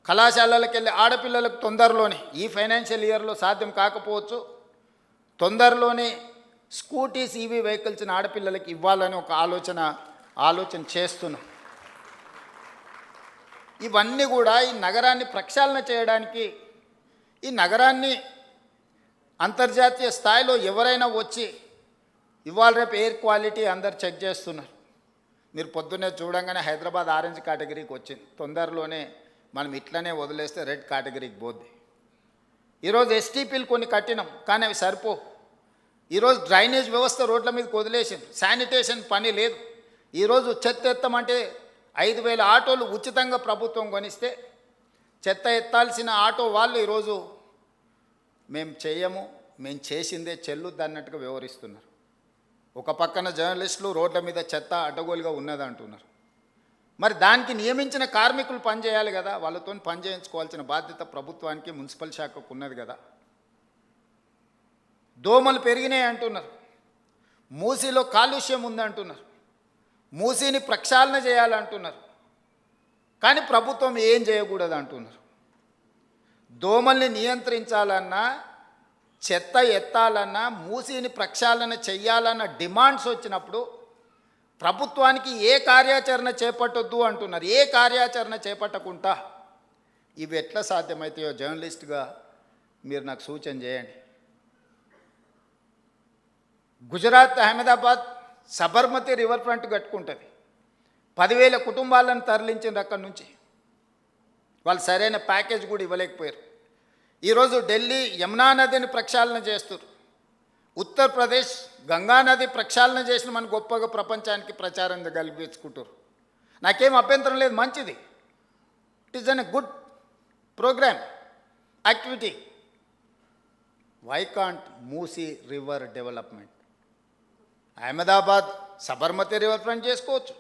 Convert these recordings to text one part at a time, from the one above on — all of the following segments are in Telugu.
కళాశాలలకు వెళ్ళి ఆడపిల్లలకు తొందరలోనే ఈ ఫైనాన్షియల్ ఇయర్లో సాధ్యం కాకపోవచ్చు, తొందరలోనే స్కూటీస్ ఈవీ వెహికల్స్ని ఆడపిల్లలకి ఇవ్వాలని ఒక ఆలోచన చేస్తున్నాం. ఇవన్నీ కూడా ఈ నగరాన్ని ప్రక్షాళన చేయడానికి, ఈ నగరాన్ని అంతర్జాతీయ స్థాయిలో ఎవరైనా వచ్చి ఇవాళ రేపు ఎయిర్ క్వాలిటీ అందరు చెక్ చేస్తున్నారు. మీరు పొద్దున్నే చూడంగానే హైదరాబాద్ ఆరెంజ్ కేటగిరీకి వచ్చింది, తొందరలోనే మనం ఇట్లనే వదిలేస్తే రెడ్ కేటగిరీకి పోద్ది. ఈరోజు ఎస్టీపీలు కొన్ని కట్టినాం, కానీ అవి సరిపో. ఈరోజు డ్రైనేజ్ వ్యవస్థ రోడ్ల మీదకి వదిలేసింది, శానిటేషన్ పని లేదు. ఈరోజు చెత్త ఎత్తమంటే 5,000 ఆటోలు ఉచితంగా ప్రభుత్వం కొనిస్తే చెత్త ఎత్తాల్సిన ఆటో వాళ్ళు ఈరోజు మేము చేయము, మేము చేసిందే చెల్లుద్ది అన్నట్టుగా వ్యవహరిస్తున్నారు. ఒక పక్కన జర్నలిస్టులు రోడ్ల మీద చెత్త అడ్డగోలుగా ఉన్నది అంటున్నారు. మరి దానికి నియమించిన కార్మికులు పనిచేయాలి కదా, వాళ్ళతో పని చేయించుకోవాల్సిన బాధ్యత ప్రభుత్వానికి, మున్సిపల్ శాఖకు ఉన్నది కదా. దోమలు పెరిగినాయి అంటున్నారు, మూసీలో కాలుష్యం ఉందంటున్నారు, మూసీని ప్రక్షాళన చేయాలంటున్నారు, కానీ ప్రభుత్వం ఏం చేయకూడదు అంటున్నారు. దోమల్ని నియంత్రించాలన్నా, చెత్త ఎత్తాలన్నా, మూసీని ప్రక్షాళన చెయ్యాలన్న డిమాండ్స్ వచ్చినప్పుడు ప్రభుత్వానికి ఏ కార్యాచరణ చేపట్టొద్దు అంటున్నారు. ఏ కార్యాచరణ చేపట్టకుండా ఇవి ఎట్లా సాధ్యమవుతాయో జర్నలిస్ట్గా మీరు నాకు సూచన చేయండి. గుజరాత్ అహ్మదాబాద్ సబర్మతి రివర్ ఫ్రంట్ కట్టుకుంటుంది. 10,000 కుటుంబాలను తరలించిన అక్కడి నుంచి. వాళ్ళు సరైన ప్యాకేజ్ కూడా ఇవ్వలేకపోయారు. ఈరోజు ఢిల్లీ యమునా నదిని ప్రక్షాళన చేస్తారు, ఉత్తరప్రదేశ్ గంగా నది ప్రక్షాళన చేసిన మన గొప్పగా ప్రపంచానికి ప్రచారం కల్పించుకుంటారు. నాకేం అభ్యంతరం లేదు, మంచిది. It is an a good program, activity. Why can't Musi river development? Ahmedabad Sabarmati river front చేసుకోవచ్చు,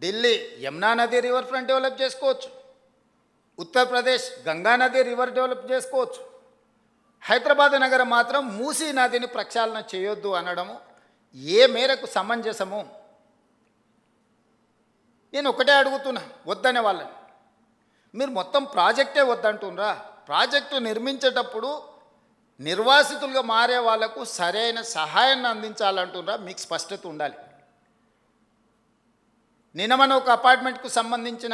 ఢిల్లీ యమునా నది రివర్ ఫ్రంట్ డెవలప్ చేసుకోవచ్చు, ఉత్తరప్రదేశ్ గంగా నది రివర్ డెవలప్ చేసుకోవచ్చు. హైదరాబాద్ నగరం మాత్రం మూసీ నదిని ప్రక్షాళన చేయొద్దు అనడము ఏ మేరకు సమంజసము? నేను ఒకటే అడుగుతున్నా, వద్దనే వాళ్ళని. మీరు మొత్తం ప్రాజెక్టే వద్దంటున్నారా? ప్రాజెక్టు నిర్మించేటప్పుడు నిర్వాసితులుగా మారే వాళ్లకు సరైన సహాయాన్ని అందించాలంటున్నారా? మీకు స్పష్టత ఉండాలి. నిన్న మన ఒక అపార్ట్మెంట్కు సంబంధించిన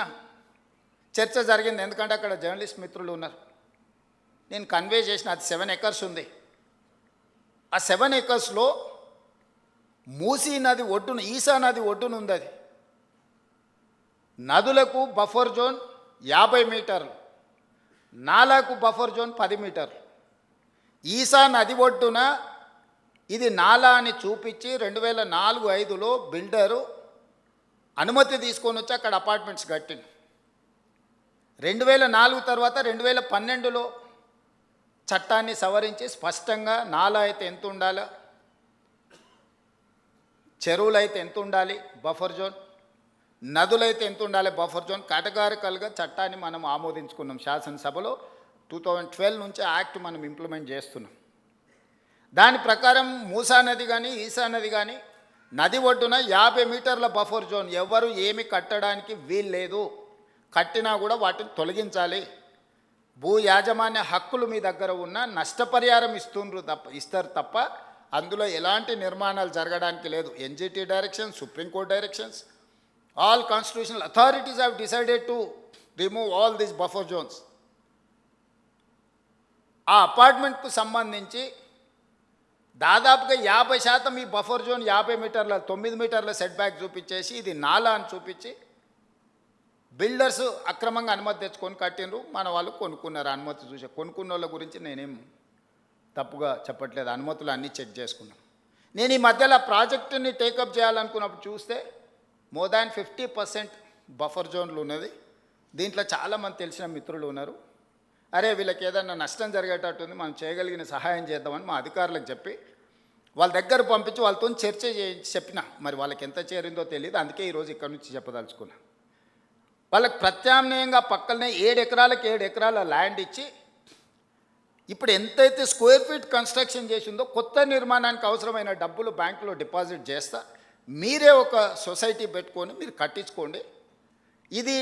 చర్చ జరిగింది, ఎందుకంటే అక్కడ జర్నలిస్ట్ మిత్రులు ఉన్నారు. నేను కన్వే చేసిన, అది 7 acres ఉంది. ఆ 7 acresలో మూసీ నది ఒడ్డున, ఈసా నది ఒడ్డున ఉంది. అది నదులకు బఫర్ జోన్ 50 మీటర్లు, నాలాకు బఫర్ జోన్ 10 మీటర్లు. ఈసా నది ఒడ్డున ఇది నాలా అని చూపించి 2004-05లో బిల్డరు అనుమతి తీసుకొని వచ్చి అక్కడ అపార్ట్మెంట్స్ కట్టింది. 2004 తర్వాత 2012లో చట్టాన్ని సవరించి స్పష్టంగా నాలా అయితే ఎంత ఉండాలో, చెరువులైతే ఎంత ఉండాలి బఫర్ జోన్, నదులైతే ఎంత ఉండాలి బఫర్ జోన్, కేటగారికల్గా చట్టాన్ని మనం ఆమోదించుకున్నాం శాసనసభలో. 2012 నుంచి యాక్ట్ మనం ఇంప్లిమెంట్ చేస్తున్నాం. దాని ప్రకారం మూసా నది కానీ ఈసా నది కానీ నది ఒడ్డున 50 మీటర్ల బఫర్ జోన్, ఎవరు ఏమి కట్టడానికి వీల్లేదు, కట్టినా కూడా వాటిని తొలగించాలి. భూ యాజమాన్య హక్కులు మీ దగ్గర ఉన్న నష్టపరిహారం ఇస్తారు తప్ప అందులో ఎలాంటి నిర్మాణాలు జరగడానికి లేదు. NGT direction, supreme court directions, all constitutional authorities have decided to remove all these buffer zones. ఆ అపార్ట్మెంట్కు సంబంధించి దాదాపుగా 50% ఈ బఫర్ జోన్ 50 మీటర్ల 9 మీటర్ల సెట్ బ్యాక్ చూపించేసి ఇది నాలా అని చూపించి బిల్డర్స్ అక్రమంగా అనుమతి తెచ్చుకొని కట్టినరు. మన వాళ్ళు కొనుక్కున్నారు. అనుమతి చూసే కొనుక్కున్న వాళ్ళ గురించి నేనేం తప్పుగా చెప్పట్లేదు, అనుమతులు అన్నీ చెక్ చేసుకున్నాం. నేను ఈ మధ్యలో ప్రాజెక్టుని టేకప్ చేయాలనుకున్నప్పుడు చూస్తే మోర్ దాన్ 50% బఫర్ జోన్లు ఉన్నది. దీంట్లో చాలామంది తెలిసిన మిత్రులు ఉన్నారు. అరే వీళ్ళకి ఏదన్నా నష్టం జరిగేటట్టుంది, మనం చేయగలిగిన సహాయం చేద్దామని మా అధికారులకు చెప్పి వాళ్ళ దగ్గర పంపించి వాళ్ళతో చర్చ చెప్పిన. మరి వాళ్ళకి ఎంత చేరిందో తెలియదు, అందుకే ఈరోజు ఇక్కడ నుంచి చెప్పదలుచుకున్నా. వాళ్ళకి ప్రత్యామ్నాయంగా పక్కనే 7 ఎకరాలకు 7 ఎకరాల ల్యాండ్ ఇచ్చి ఇప్పుడు ఎంతైతే స్క్వేర్ ఫీట్ కన్స్ట్రక్షన్ చేసిందో కొత్త నిర్మాణానికి అవసరమైన డబ్బులు బ్యాంకులో డిపాజిట్ చేస్తా, మీరే ఒక సొసైటీ పెట్టుకొని మీరు కట్టించుకోండి. ఇది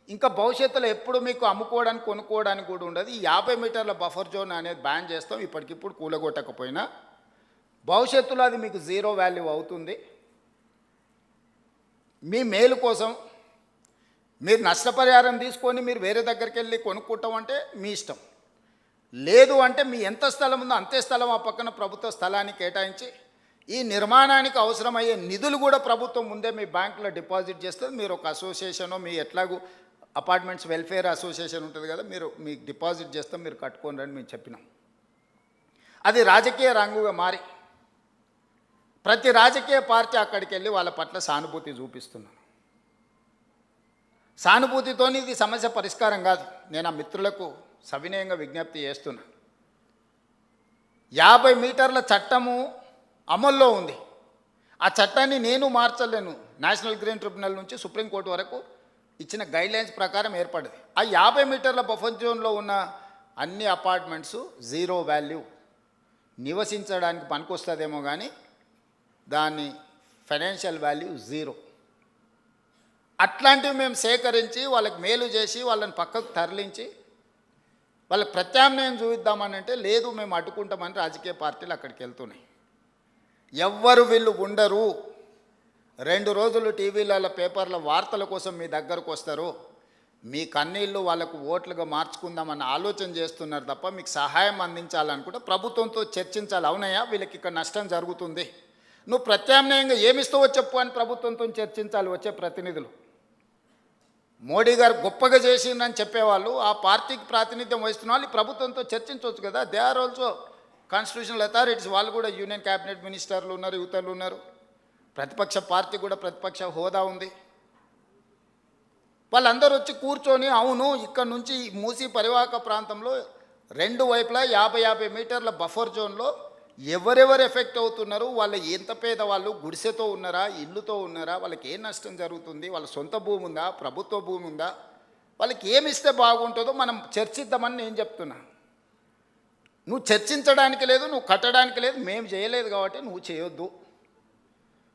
ఇంకా భవిష్యత్తులో ఎప్పుడు మీకు అమ్ముకోవడానికి కొనుక్కోవడానికి కూడా ఉండదు. ఈ 50 మీటర్ల బఫర్ జోన్ అనేది బ్యాన్ చేస్తాం. ఇప్పటికిప్పుడు కూలగొట్టకపోయినా భవిష్యత్తులో అది మీకు జీరో వాల్యూ అవుతుంది. మీ మేలు కోసం మీరు నష్టపరిహారం తీసుకొని మీరు వేరే దగ్గరికి వెళ్ళి కొనుక్కుంటాం అంటే మీ ఇష్టం. లేదు అంటే మీ ఎంత స్థలం ఉందో అంతే స్థలం ఆ పక్కన ప్రభుత్వ స్థలాన్ని కేటాయించి ఈ నిర్మాణానికి అవసరమయ్యే నిధులు కూడా ప్రభుత్వం ముందే మీ బ్యాంకులో డిపాజిట్ చేస్తుంది. మీరు ఒక అసోసియేషనో మీ ఎట్లాగూ అపార్ట్మెంట్స్ వెల్ఫేర్ అసోసియేషన్ ఉంటుంది కదా, మీరు మీకు డిపాజిట్ చేస్తాం, మీరు కట్టుకోండి అని మేము చెప్పినాం. అది రాజకీయ రంగుగా మారి ప్రతి రాజకీయ పార్టీ అక్కడికి వెళ్ళి వాళ్ళ పట్ల సానుభూతి చూపిస్తున్నారు. సానుభూతితో ఇది సమస్య పరిష్కారం కాదు. నేను ఆ మిత్రులకు సవినయంగా విజ్ఞప్తి చేస్తున్నా. 50 మీటర్ల చట్టము అమల్లో ఉంది. ఆ చట్టాన్ని నేను మార్చలేను. నేషనల్ గ్రీన్ ట్రిబ్యునల్ నుంచి సుప్రీంకోర్టు వరకు ఇచ్చిన గైడ్లైన్స్ ప్రకారం ఏర్పడింది. ఆ 50 మీటర్ల బఫర్ జోన్లో ఉన్న అన్ని అపార్ట్మెంట్స్ జీరో వాల్యూ, నివసించడానికి పనికొస్తుందేమో కానీ దాని ఫైనాన్షియల్ వాల్యూ జీరో. అట్లాంటివి మేము సేకరించి వాళ్ళకి మేలు చేసి వాళ్ళని పక్కకు తరలించి వాళ్ళకి ప్రత్యామ్నాయం చూపిద్దామని అంటే లేదు మేము అడ్డుకుంటామని రాజకీయ పార్టీలు అక్కడికి వెళ్తున్నాయి. ఎవ్వరు వీళ్ళు ఉండరు. 2 రోజులు టీవీలలో పేపర్ల వార్తల కోసం మీ దగ్గరకు వస్తారు. మీ కన్నీళ్ళు వాళ్ళకు ఓట్లుగా మార్చుకుందామన్న ఆలోచన చేస్తున్నారు తప్ప మీకు సహాయం అందించాలనుకుంటే ప్రభుత్వంతో చర్చించాలి. అవునయ్యా వీళ్ళకి ఇక్కడ నష్టం జరుగుతుంది, నువ్వు ప్రత్యామ్నాయంగా ఏమిస్తావో చెప్పు అని ప్రభుత్వంతో చర్చించాలి వచ్చే ప్రతినిధులు. మోడీ గారు గొప్పగా చేసిందని చెప్పేవాళ్ళు, ఆ పార్టీకి ప్రాతినిధ్యం వహిస్తున్న వాళ్ళు ప్రభుత్వంతో చర్చించవచ్చు కదా. They are also constitutional authorities. వాళ్ళు కూడా యూనియన్ క్యాబినెట్ మినిస్టర్లు ఉన్నారు, యువతలు ఉన్నారు. ప్రతిపక్ష పార్టీ కూడా ప్రతిపక్ష హోదా ఉంది. వాళ్ళందరూ వచ్చి కూర్చొని అవును ఇక్కడ నుంచి మూసీ పరివాహక ప్రాంతంలో 2 వైపులా 50 మీటర్ల బఫర్ జోన్లో ఎవరెవరు ఎఫెక్ట్ అవుతున్నారు, వాళ్ళు ఎంత పేదవాళ్ళు, గుడిసెతో ఉన్నారా, ఇల్లుతో ఉన్నారా, వాళ్ళకి ఏ నష్టం జరుగుతుంది, వాళ్ళ సొంత భూమి ఉందా, ప్రభుత్వ భూమి ఉందా, వాళ్ళకి ఏమి ఇస్తే బాగుంటుందో మనం చర్చిద్దామని నేను చెప్తున్నా. నువ్వు చర్చించడానికి లేదు, నువ్వు కట్టడానికి లేదు, మేము చేయలేదు కాబట్టి నువ్వు చేయొద్దు.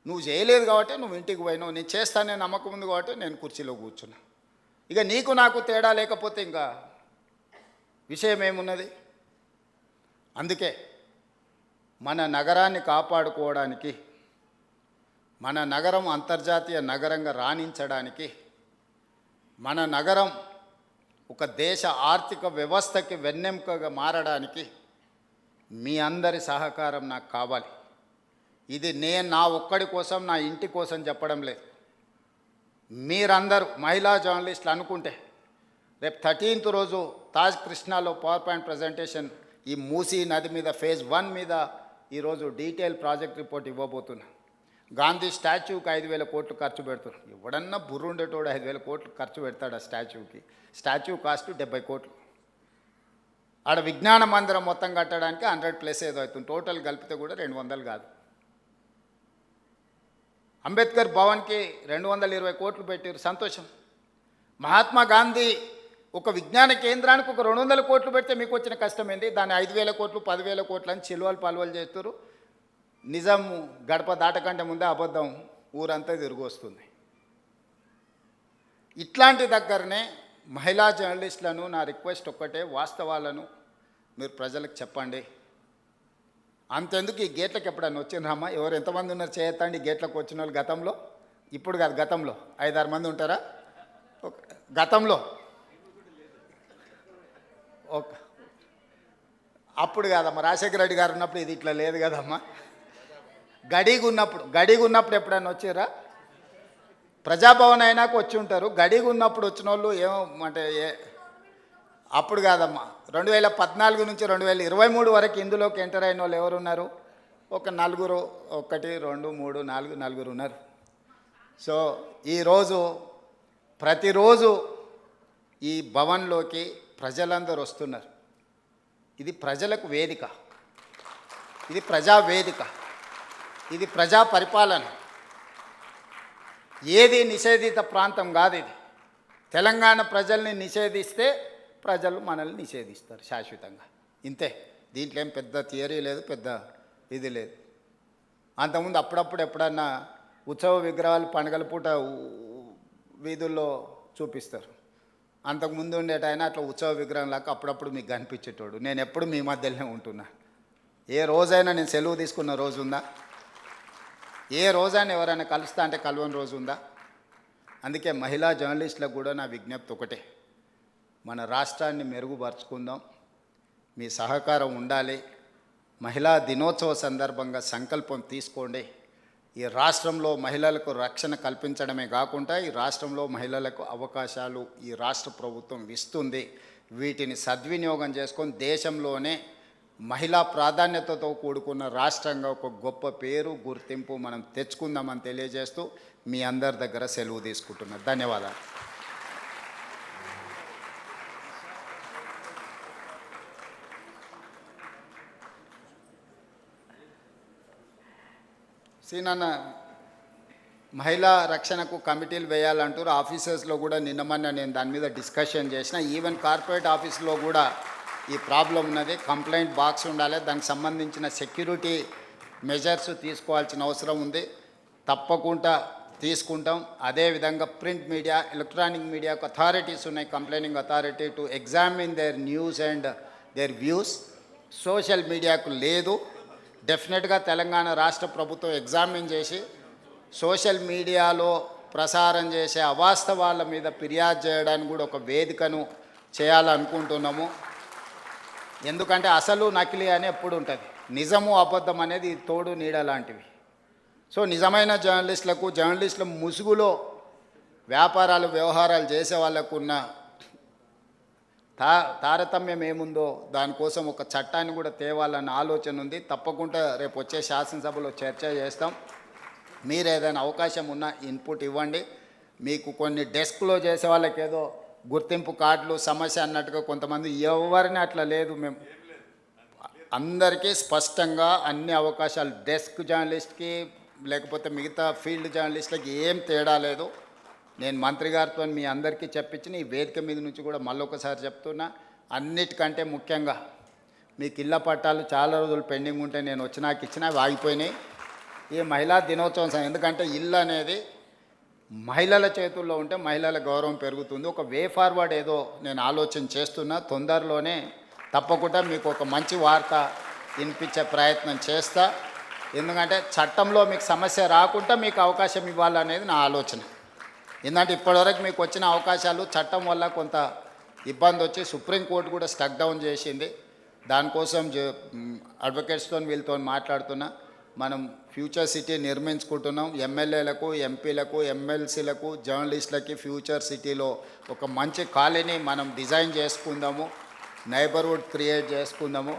నువ్వు చేయలేదు కాబట్టి నువ్వు ఇంటికి పోయినావు, నేను చేస్తానని నమ్మకం ఉంది కాబట్టి నేను కుర్చీలో కూర్చున్నా. ఇక నీకు నాకు తేడా లేకపోతే ఇంకా విషయం ఏమున్నది? అందుకే మన నగరాన్ని కాపాడుకోవడానికి, మన నగరం అంతర్జాతీయ నగరంగా రాణించడానికి, మన నగరం ఒక దేశ ఆర్థిక వ్యవస్థకి వెన్నెముకగా మారడానికి మీ అందరి సహకారం నాకు కావాలి. ఇది నేను నా ఒక్కడి కోసం, నా ఇంటి కోసం చెప్పడం లేదు. మీరందరూ మహిళా జర్నలిస్టులు అనుకుంటే రేపు 13th రోజు తాజ్ కృష్ణాలో పవర్ పాయింట్ ప్రజెంటేషన్ ఈ మూసీ నది మీద ఫేజ్ 1 మీద ఈరోజు డీటెయిల్ ప్రాజెక్ట్ రిపోర్ట్ ఇవ్వబోతున్నా. గాంధీ స్టాచ్యూకి 5,000 కోట్లు ఖర్చు పెడుతున్నారు. ఎవడన్నా బుర్రుండేటోడు 5,000 కోట్లు ఖర్చు పెడతాడు ఆ స్టాచ్యూకి. స్టాచ్యూ కాస్ట్ 70 కోట్లు. ఆడ విజ్ఞాన మందిరం మొత్తం కట్టడానికి 100+ ఏదో అవుతుంది. టోటల్ కలిపితే కూడా 200 కాదు. అంబేద్కర్ భవన్కి 220 కోట్లు పెట్టారు, సంతోషం. మహాత్మా గాంధీ ఒక విజ్ఞాన కేంద్రానికి ఒక 200 కోట్లు పెడితే మీకు వచ్చిన కష్టం ఏంటి? దాన్ని 5,000 కోట్లు 10,000 కోట్లు అని చిలువలు పలువలు చేస్తారు. నిజం గడప దాటకంటే ముందే అబద్ధం ఊరంతా తిరిగి వస్తుంది. ఇట్లాంటి దగ్గరనే మహిళా జర్నలిస్టులను నా రిక్వెస్ట్ ఒక్కటే, వాస్తవాలను మీరు ప్రజలకు చెప్పండి. అంతెందుకు ఈ గేట్లకు ఎప్పుడన్నా వచ్చిండ్రమ్మా? ఎవరు ఎంతమంది ఉన్నారు చేయొద్దండి గేట్లకు వచ్చిన వాళ్ళు గతంలో? ఇప్పుడు కాదు, గతంలో 5-6 మంది ఉంటారా? గతంలో అప్పుడు కాదమ్మా, రాజశేఖర రెడ్డి గారు ఉన్నప్పుడు ఇది ఇట్లా లేదు కదమ్మా. గడిగా ఉన్నప్పుడు ఎప్పుడైనా వచ్చారా? ప్రజాభవన్ అయినాక వచ్చి ఉంటారు. గడిగా ఉన్నప్పుడు వచ్చిన వాళ్ళు ఏమో అంటే అప్పుడు కాదమ్మా. 2014 నుంచి 2023 వరకు ఇందులోకి ఎంటర్ అయిన వాళ్ళు ఎవరున్నారు? ఒక 4, 1, 2, 3, 4 ఉన్నారు. సో ఈరోజు ప్రతిరోజు ఈ భవన్లోకి ప్రజలందరూ వస్తున్నారు. ఇది ప్రజలకు వేదిక, ఇది ప్రజా వేదిక, ఇది ప్రజా పరిపాలన. ఏది నిషేధిత ప్రాంతం కాదు ఇది. తెలంగాణ ప్రజల్ని నిషేధిస్తే ప్రజలు మనల్ని నిషేధిస్తారు శాశ్వతంగా. ఇంతే, దీంట్లో ఏం పెద్ద థియరీ లేదు, పెద్ద ఇది లేదు. అంతకుముందు అప్పుడప్పుడు ఎప్పుడన్నా ఉత్సవ విగ్రహాలు పండుగల పూట వీధుల్లో చూపిస్తారు. అంతకుముందు ఉండేట ఆయన అట్లా ఉత్సవ విగ్రహం లాగా అప్పుడప్పుడు మీకు కనిపించేటోడు. నేను ఎప్పుడు మీ మధ్యలోనే ఉంటున్నా. ఏ రోజైనా నేను సెలవు తీసుకున్న రోజు ఉందా? ఏ రోజైనా ఎవరైనా కలుస్తా అంటే కలవని రోజు ఉందా? అందుకే మహిళా జర్నలిస్టులకు కూడా నా విజ్ఞప్తి ఒకటే, మన రాష్ట్రాన్ని మెరుగుపరుచుకుందాం, మీ సహకారం ఉండాలి. మహిళా దినోత్సవ సందర్భంగా సంకల్పం తీసుకోండి. ఈ రాష్ట్రంలో మహిళలకు రక్షణ కల్పించడమే కాకుండా ఈ రాష్ట్రంలో మహిళలకు అవకాశాలు ఈ రాష్ట్ర ప్రభుత్వం ఇస్తుంది. వీటిని సద్వినియోగం చేసుకొని దేశంలోనే మహిళా ప్రాధాన్యతతో కూడుకున్న రాష్ట్రంగా ఒక గొప్ప పేరు గుర్తింపు మనం తెచ్చుకుందామని తెలియజేస్తూ మీ అందరి దగ్గర సెలవు తీసుకుంటున్నాను. ధన్యవాదాలు. సీనన్న, మహిళా రక్షణకు కమిటీలు వేయాలంటారు. ఆఫీసర్స్లో కూడా నిన్నమన్న నేను దాని మీద డిస్కషన్ చేసిన. ఈవెన్ కార్పొరేట్ ఆఫీస్లో కూడా ఈ ప్రాబ్లం ఉన్నది. కంప్లైంట్ బాక్స్ ఉండాలి, దానికి సంబంధించిన సెక్యూరిటీ మెజర్స్ తీసుకోవాల్సిన అవసరం ఉంది. తప్పకుండా తీసుకుంటాం. అదేవిధంగా ప్రింట్ మీడియా, ఎలక్ట్రానిక్ మీడియాకు అథారిటీస్ ఉన్నాయి, complaining authority to examine their news and their views. Social మీడియాకు లేదు. డెఫినెట్గా తెలంగాణ రాష్ట్ర ప్రభుత్వం ఎగ్జామిన్ చేసి సోషల్ మీడియాలో ప్రసారం చేసే అవాస్తవాల మీద ఫిర్యాదు చేయడానికి కూడా ఒక వేదికను చేయాలనుకుంటున్నాము. ఎందుకంటే అసలు నకిలీ అని ఎప్పుడు ఉంటుంది, నిజము అబద్ధం అనేది తోడు నీడ లాంటివి. సో నిజమైన జర్నలిస్టుల ముసుగులో వ్యాపారాలు వ్యవహారాలు చేసే వాళ్ళకు ఉన్న తారతమ్యం ఏముందో దానికోసం ఒక చట్టాన్ని కూడా తేవాలన్న ఆలోచన ఉంది. తప్పకుండా రేపు వచ్చే శాసనసభలో చర్చ చేస్తాం. మీరు ఏదైనా అవకాశం ఉన్నా ఇన్పుట్ ఇవ్వండి. మీకు కొన్ని డెస్క్లో చేసే వాళ్ళకి ఏదో గుర్తింపు కార్డులు సమస్య అన్నట్టుగా కొంతమంది, ఎవరిని అట్లా లేదు. మేము అందరికీ స్పష్టంగా అన్ని అవకాశాలు, డెస్క్ జర్నలిస్ట్కి లేకపోతే మిగతా ఫీల్డ్ జర్నలిస్ట్లకి ఏం తేడా లేదు. నేను మంత్రి గారితో మీ అందరికీ చెప్పించిన ఈ వేదిక మీద నుంచి కూడా మళ్ళొకసారి చెప్తున్నా. అన్నిటికంటే ముఖ్యంగా మీకు ఇళ్ళ పట్టాలు చాలా రోజులు పెండింగ్ ఉంటే నేను వచ్చినాక ఇచ్చినా ఆగిపోయినాయి. ఈ మహిళా దినోత్సవం ఎందుకంటే ఇల్లు అనేది మహిళల చేతుల్లో ఉంటే మహిళల గౌరవం పెరుగుతుంది. ఒక వే ఫార్వర్డ్ ఏదో నేను ఆలోచన చేస్తున్నా. తొందరలోనే తప్పకుండా మీకు ఒక మంచి వార్త వినిపించే ప్రయత్నం చేస్తా. ఎందుకంటే చట్టంలో మీకు సమస్య రాకుండా మీకు అవకాశం ఇవ్వాలనేది నా ఆలోచన. ఎందుకంటే ఇప్పటివరకు మీకు వచ్చిన అవకాశాలు చట్టం వల్ల కొంత ఇబ్బంది వచ్చి సుప్రీంకోర్టు కూడా స్టక్ డౌన్ చేసింది. దానికోసం అడ్వకేట్స్తో వీళ్ళతో మాట్లాడుతున్నా. మనం ఫ్యూచర్ సిటీ నిర్మించుకుంటున్నాం. ఎమ్మెల్యేలకు, ఎంపీలకు, ఎమ్మెల్సీలకు, జర్నలిస్టులకి ఫ్యూచర్ సిటీలో ఒక మంచి కాలనీ మనం డిజైన్ చేసుకుందాము, నైబర్హుడ్ క్రియేట్ చేసుకుందాము.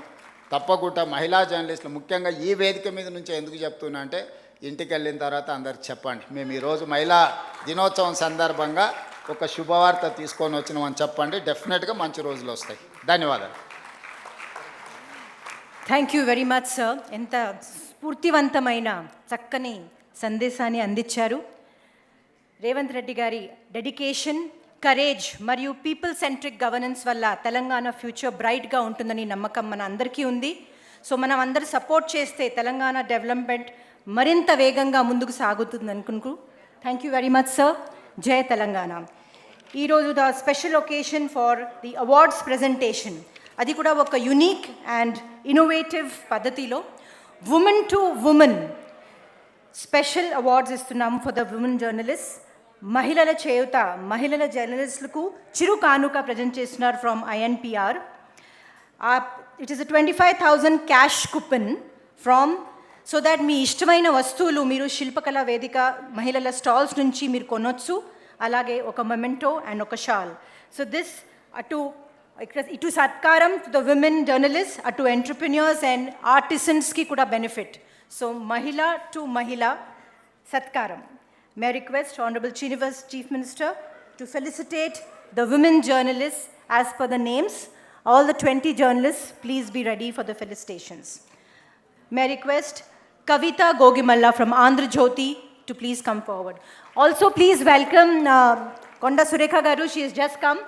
తప్పకుండా మహిళా జర్నలిస్టులు ముఖ్యంగా ఈ వేదిక మీద నుంచి ఎందుకు చెప్తున్నా అంటే, ఇంటికి వెళ్ళిన తర్వాత అందరికి చెప్పండి, మేము ఈరోజు మహిళా దినోత్సవం సందర్భంగా ఒక శుభవార్త తీసుకొని వచ్చినామని చెప్పండి. డెఫినెట్గా మంచి రోజులు వస్తాయి. ధన్యవాదాలు. Thank you very much sir. ఎంత స్ఫూర్తివంతమైన చక్కని సందేశాన్ని అందించారు. రేవంత్ రెడ్డి గారి డెడికేషన్, కరేజ్ మరియు పీపుల్ సెంట్రిక్ గవర్నెన్స్ వల్ల తెలంగాణ ఫ్యూచర్ బ్రైట్గా ఉంటుందని నమ్మకం మన అందరికీ ఉంది. సో మనం అందరూ సపోర్ట్ చేస్తే తెలంగాణ డెవలప్మెంట్ మరింత వేగంగా ముందుకు సాగుతుంది అనుకుంటూ thank you very much sir. జై తెలంగాణ. ఈరోజు the special occasion for the awards presentation, అది కూడా ఒక యునీక్ అండ్ ఇన్నోవేటివ్ పద్ధతిలో women to women special awards ఇస్తున్నాము ఫర్ ద ఉమెన్ జర్నలిస్ట్. మహిళల చేయుత, మహిళల జర్నలిస్టులకు చిరు కానుక ప్రజెంట్ చేస్తున్నారు from INPR. It is a 25,000 cash coupon from, so that మీ ఇష్టమైన వస్తువులు మీరు శిల్పకళా వేదిక మహిళల స్టాల్స్ నుంచి మీరు కొనొచ్చు. అలాగే ఒక మెమెంటో అండ్ ఒక షాల్. సో దిస్ ఇటు సత్కారం టు ద విమెన్ జర్నలిస్ట్, అటు ఎంటర్ప్రెన్యూర్స్ అండ్ ఆర్టిసన్స్కి కూడా బెనిఫిట్. సో మహిళ టు మహిళ సత్కారం. May I request Honorable Chief Minister to felicitate the women journalists as per the names. All the 20 journalists, please be ready for the felicitations. May I request Kavita Gogimalla from Andhra Jyoti to please come forward. Also, please welcome Konda Surekha Garu. She has just come.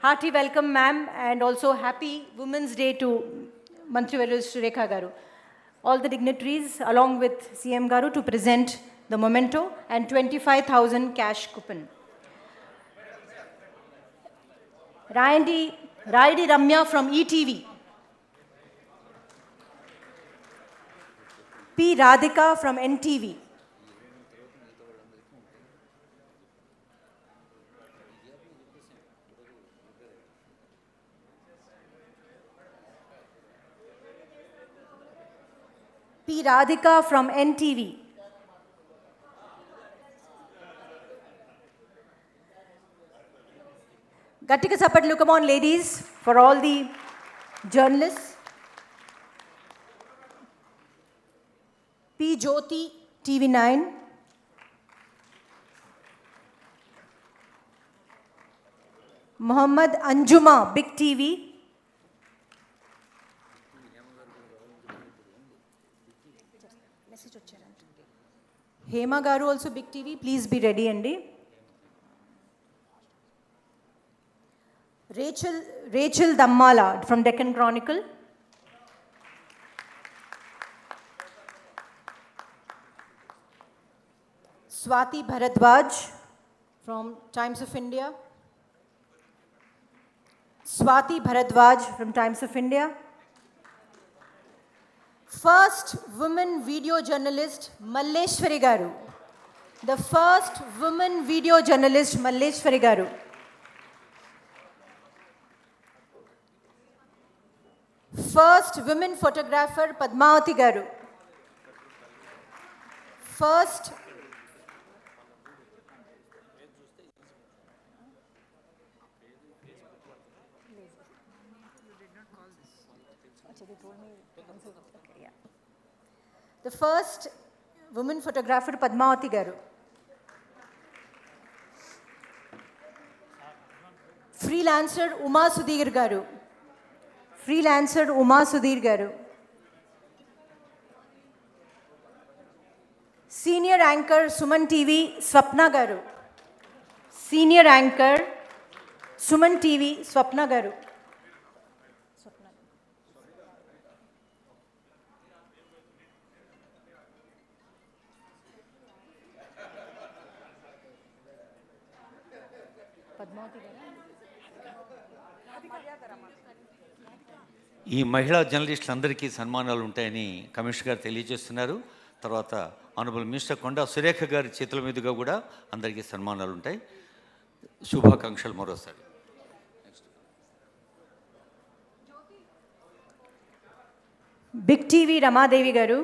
Hearty welcome, ma'am, and also happy Women's Day to Mantrivaryu Surekha Garu. All the dignitaries, along with CM Garu, to present the memento and 25,000 cash coupon. Rayadi Ramya from ETV. P. Radhika from NTV. P. Radhika from NTV. Gattika Sapatlu, come on ladies, for all the journalists. P. Jyoti, TV9. Muhammad Anjuma, Big TV. Hema Garu also Big TV, please be ready Andy. Rachel Dammala from Deccan Chronicle. Swati Bharadwaj from Times of India. Swati Bharadwaj from Times of India. First woman video journalist Malleshwari Garu. The first woman video journalist Malleshwari Garu. First women photographer Padmavati Garu. First the first woman photographer Padmavati Garu. Freelancer Uma Sudhir Garu. Freelancer Uma Sudhir Garu. Senior anchor Suman TV Swapna Garu. Senior anchor Suman TV Swapna Garu. ఈ మహిళా జర్నలిస్టులందరికీ సన్మానాలు ఉంటాయని కమిషనర్ గారు తెలియజేస్తున్నారు. తర్వాత ఆనరబుల్ మినిస్టర్ కొండా సురేఖ గారి చేతుల మీదుగా కూడా అందరికీ సన్మానాలు ఉంటాయి. శుభాకాంక్షలు మరోసారి. బిగ్ టీవీ రమాదేవి గారు.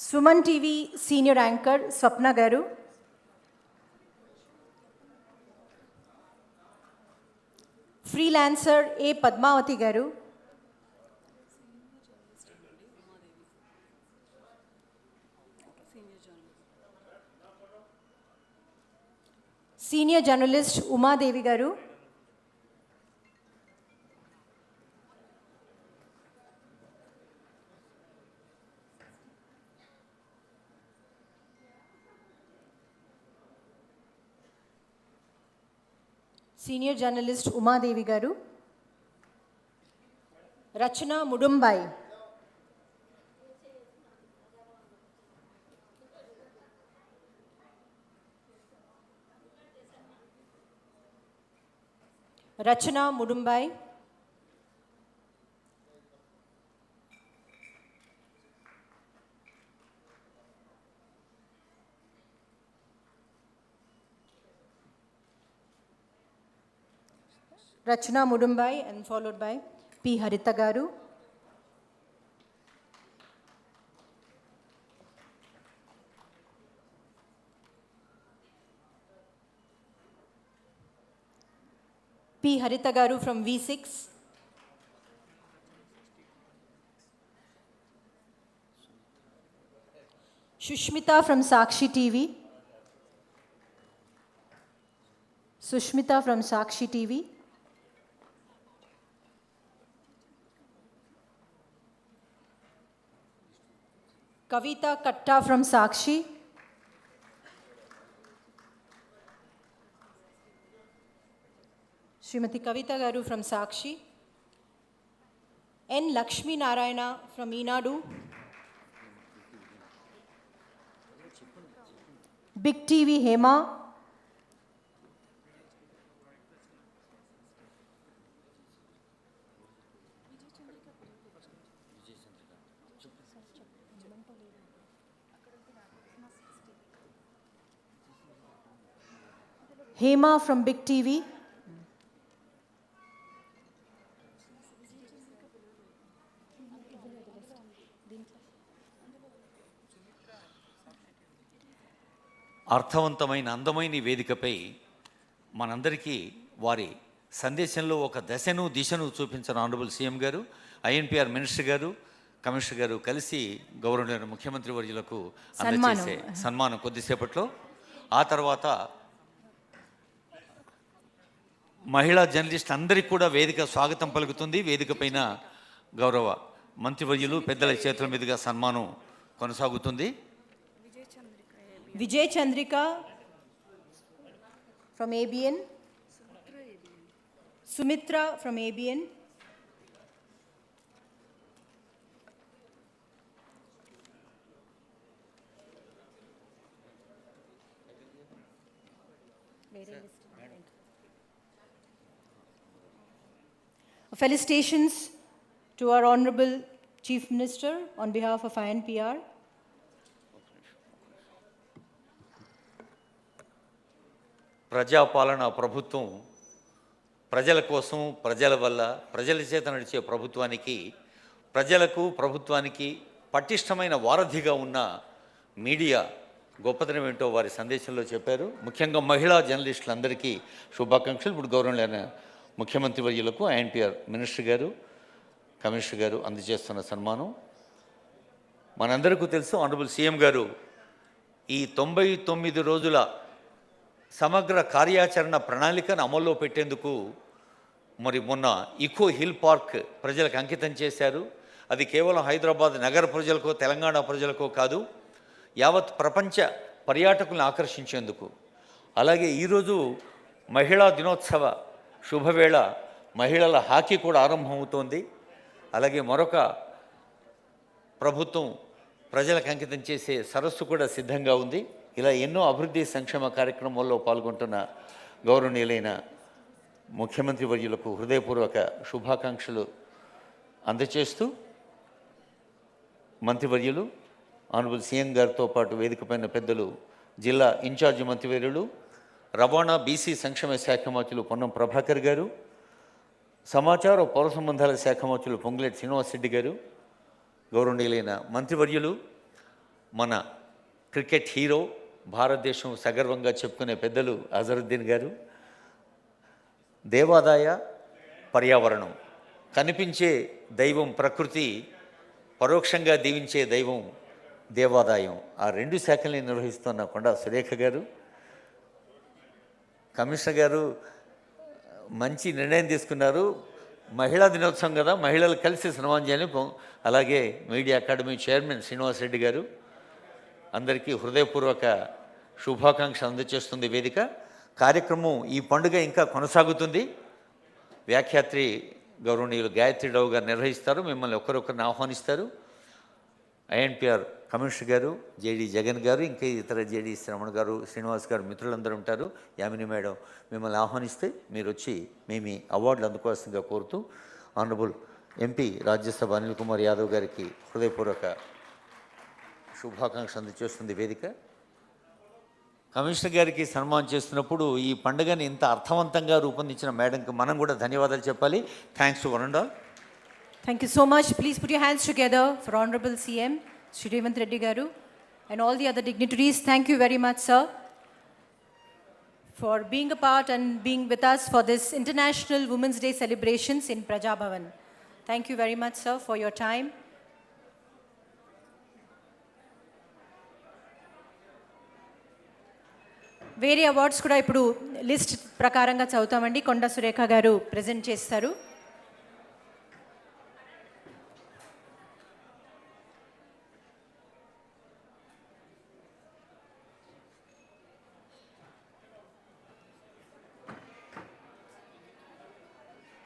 సుమన్ టీవీ సీనియర్ యాంకర్ స్వప్న గారు. ఫ్రీలాన్సర్ ఏ పద్మావతి గారు. సీనియర్ జర్నలిస్ట్ ఉమాదేవి గారు. సీనియర్ జర్నలిస్ట్ ఉమాదేవి గారు. రచన ముడుంబాయి. రచన ముడుంబాయి. Rachna Mudumbai and followed by P. Harita Garu. P. Harita Garu from V6. Sushmita from Sakshi TV. Sushmita from Sakshi TV. Kavita Katta from Sakshi. Srimati Kavita Garu from Sakshi. N. Lakshmi Narayana from Enadu. Big TV Hema, Hema from big TV, అర్థవంతమైన అందమైన ఈ వేదికపై మనందరికీ వారి సందేశంలో ఒక దశను దిశను చూపించిన ఆనరబుల్ సీఎం గారు, ఐఎన్పిఆర్ మినిస్టర్ గారు, కమిషనర్ గారు కలిసి గౌరవనీయ ముఖ్యమంత్రి వర్యులకు అందజేసే సన్మానం కొద్దిసేపట్లో. ఆ తర్వాత మహిళా జర్నలిస్ట్ అందరికీ కూడా వేదిక స్వాగతం పలుకుతుంది. వేదిక పైన గౌరవ మంత్రివర్యులు పెద్దల చేతుల మీదుగా సన్మానం కొనసాగుతుంది. Vijay Chandrika from ABN, Sumitra from ABN, felicitations to our Honorable Chief Minister on behalf of INPR. ప్రజాపాలన ప్రభుత్వం ప్రజల కోసం, ప్రజల వల్ల, ప్రజల చేత నడిచే ప్రభుత్వానికి, ప్రజలకు ప్రభుత్వానికి పటిష్టమైన వారధిగా ఉన్న మీడియా గొప్పతనం ఏంటో వారి సందేశంలో చెప్పారు. ముఖ్యంగా మహిళా జర్నలిస్టులందరికీ శుభాకాంక్షలు. ఇప్పుడు గౌరవనీయ ముఖ్యమంత్రి వర్యులకు ఐఎన్పిఆర్ మినిస్టర్ గారు, కమిషనర్ గారు అందజేస్తున్న సన్మానం. మనందరికీ తెలుసు ఆనరబుల్ సీఎం గారు ఈ 99 రోజుల సమగ్ర కార్యాచరణ ప్రణాళికను అమల్లో పెట్టేందుకు మరి మొన్న ఈకో హిల్ పార్క్ ప్రజలకు అంకితం చేశారు. అది కేవలం హైదరాబాద్ నగర ప్రజలకో, తెలంగాణ ప్రజలకో కాదు, యావత్ ప్రపంచ పర్యాటకులను ఆకర్షించేందుకు. అలాగే ఈరోజు మహిళా దినోత్సవ శుభవేళ, మహిళల హాకీ కూడా ఆరంభమవుతోంది. అలాగే మరొక ప్రభుత్వం ప్రజలకు అంకితం చేసే సరస్సు కూడా సిద్ధంగా ఉంది. ఇలా ఎన్నో అభివృద్ధి సంక్షేమ కార్యక్రమాల్లో పాల్గొంటున్న గౌరవనీయులైన ముఖ్యమంత్రి వర్యులకు హృదయపూర్వక శుభాకాంక్షలు అందజేస్తూ మంత్రివర్యులు ఆనరబుల్ సీఎం గారితో పాటు వేదికపైన పెద్దలు, జిల్లా ఇన్ఛార్జి మంత్రివర్యులు, రవాణా బీసీ సంక్షేమ శాఖ మంత్రులు పొన్నం ప్రభాకర్ గారు, సమాచార పౌర సంబంధాల శాఖ మంత్రులు పొంగులేటి శ్రీనివాసరెడ్డి గారు, గౌరవనీయులైన మంత్రివర్యులు, మన క్రికెట్ హీరో, భారతదేశం సగర్వంగా చెప్పుకునే పెద్దలు అజరుద్దీన్ గారు, దేవాదాయ పర్యావరణం, కనిపించే దైవం ప్రకృతి, పరోక్షంగా దీవించే దైవం దేవాదాయం, ఆ రెండు శాఖల్ని నిర్వహిస్తున్న కొండా సురేఖ గారు, కమిషనర్ గారు మంచి నిర్ణయం తీసుకున్నారు. మహిళా దినోత్సవం కదా, మహిళలు కలిసి సన్మానం చేయాలి. అలాగే మీడియా అకాడమీ చైర్మన్ శ్రీనివాసరెడ్డి గారు, అందరికీ హృదయపూర్వక శుభాకాంక్షలు అందజేస్తుంది వేదిక. కార్యక్రమం ఈ పండుగ ఇంకా కొనసాగుతుంది. వ్యాఖ్యాత్రి గౌరవనీయులు గాయత్రి రావు గారు నిర్వహిస్తారు. మిమ్మల్ని ఒకరొకరిని ఆహ్వానిస్తారు. ఐఎన్పిఆర్ కమిషనర్ గారు, జేడి జగన్ గారు, ఇంకా ఇతర జేడి శ్రవణ్ గారు, శ్రీనివాస్ గారు మిత్రులందరూ ఉంటారు. యామిని మేడం మిమ్మల్ని ఆహ్వానిస్తే మీరు వచ్చి మేము అవార్డులు అందుకోవాల్సిందిగా కోరుతూ ఆనరబుల్ ఎంపీ రాజ్యసభ అనిల్ కుమార్ యాదవ్ గారికి హృదయపూర్వక శుభాకాంక్షలు అందజేస్తుంది వేదిక. కమిషనర్ గారికి సన్మానం చేస్తున్నప్పుడు ఈ పండుగని ఇంత అర్థవంతంగా రూపొందించిన మేడంకి మనం కూడా ధన్యవాదాలు చెప్పాలి. Thanks to one and all. Thank you so much. Please put your hands together for Honorable CM Shri Revanth Reddy Garu and all the other dignitaries. Thank you very much, sir, for being a part and being with us for this International Women's Day celebrations in Praja Bhavan. Thank you very much, sir, for your time. వేరే అవార్డ్స్ కూడా ఇప్పుడు లిస్ట్ ప్రకారంగా చదువుతామండి. కొండా సురేఖ గారు ప్రజెంట్ చేస్తారు.